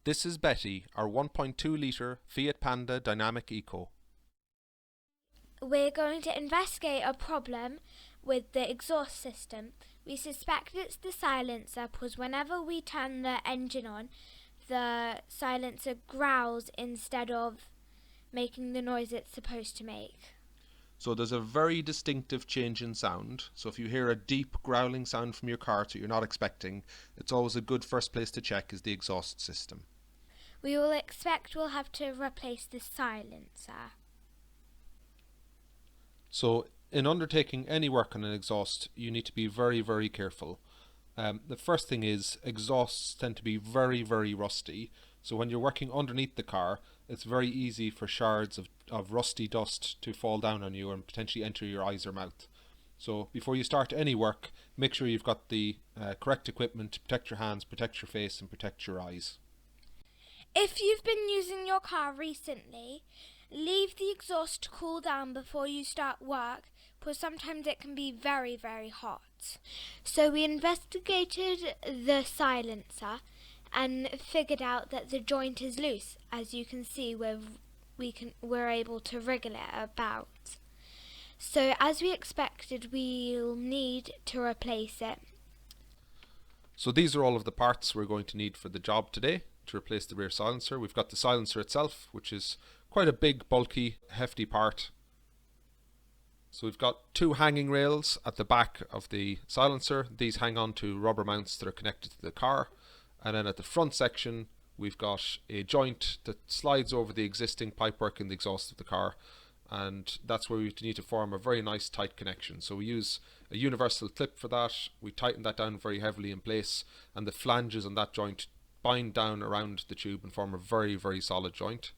This is Betty, our 1.2 litre Fiat Panda Dynamic Eco. We're going to investigate a problem with the exhaust system. We suspect it's the silencer because whenever we turn the engine on, the silencer growls instead of making the noise it's supposed to make. So there's a very distinctive change in sound. So if you hear a deep growling sound from your car that you're not expecting, it's always a good first place to check is the exhaust system. We will expect we'll have to replace the silencer. So in undertaking any work on an exhaust, you need to be very, very careful. The first thing is exhausts tend to be very, very rusty. So when you're working underneath the car, it's very easy for shards of rusty dust to fall down on you and potentially enter your eyes or mouth. So before you start any work, make sure you've got the correct equipment to protect your hands, protect your face and protect your eyes. If you've been using your car recently, leave the exhaust to cool down before you start work, because sometimes it can be very, very hot. So we investigated the silencer and figured out that the joint is loose. As you can see, we're able to wriggle it about. So as we expected, we'll need to replace it. So these are all of the parts we're going to need for the job today to replace the rear silencer. We've got the silencer itself, which is quite a big, bulky, hefty part. So we've got two hanging rails at the back of the silencer. These hang on to rubber mounts that are connected to the car. And then at the front section, we've got a joint that slides over the existing pipework in the exhaust of the car. And that's where we need to form a very nice tight connection. So we use a universal clip for that. We tighten that down very heavily in place, and the flanges on that joint bind down around the tube and form a very, very solid joint.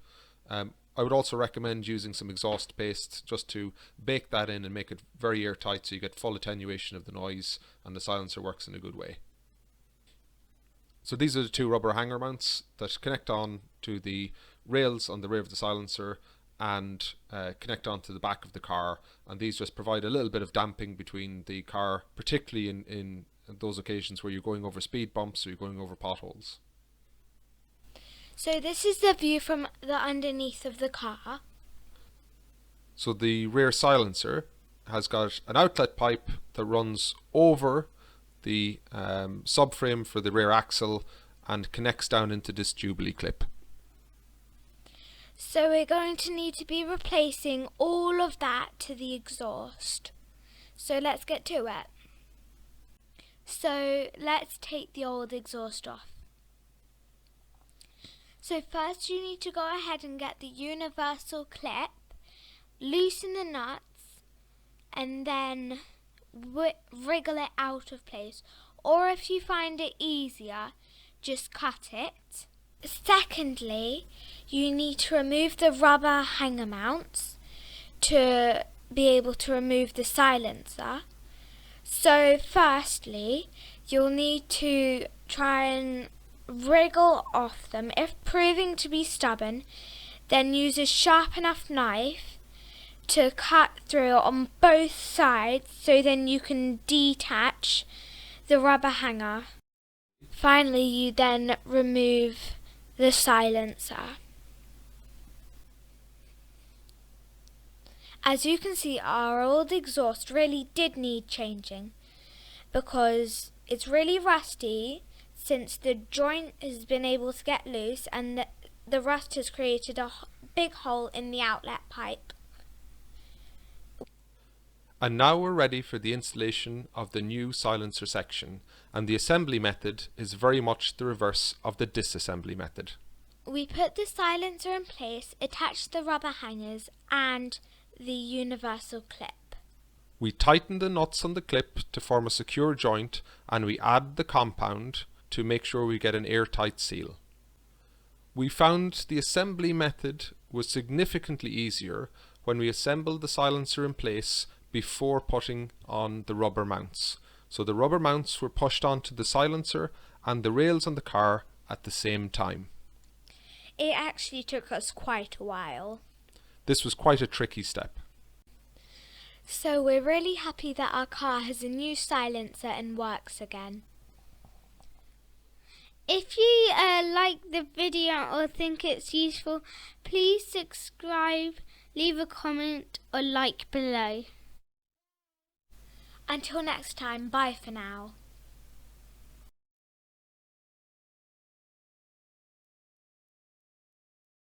I would also recommend using some exhaust paste just to bake that in and make it very airtight so you get full attenuation of the noise and the silencer works in a good way. So these are the two rubber hanger mounts that connect on to the rails on the rear of the silencer and connect onto the back of the car, and these just provide a little bit of damping between the car, particularly in those occasions where you're going over speed bumps or you're going over potholes. So this is the view from the underneath of the car. So the rear silencer has got an outlet pipe that runs over the subframe for the rear axle and connects down into this Jubilee clip. So we're going to need to be replacing all of that to the exhaust. So let's get to it. So let's take the old exhaust off. So first you need to go ahead and get the universal clip, loosen the nuts, and then wriggle it out of place. Or if you find it easier, just cut it. Secondly, you need to remove the rubber hanger mounts to be able to remove the silencer. So firstly, you'll need to try and wriggle off them. If proving to be stubborn, then use a sharp enough knife to cut through on both sides so then you can detach the rubber hanger. Finally, you then remove the silencer. As you can see, our old exhaust really did need changing because it's really rusty since the joint has been able to get loose and the rust has created a big hole in the outlet pipe. And now we're ready for the installation of the new silencer section, and the assembly method is very much the reverse of the disassembly method. We put the silencer in place, attached the rubber hangers and the universal clip. We tighten the nuts on the clip to form a secure joint, and we add the compound to make sure we get an airtight seal. We found the assembly method was significantly easier when we assembled the silencer in place before putting on the rubber mounts. So the rubber mounts were pushed onto the silencer and the rails on the car at the same time. It actually took us quite a while. This was quite a tricky step. So we're really happy that our car has a new silencer and works again. If you like like the video or think it's useful, please subscribe, leave a comment or like below. Until next time, bye for now.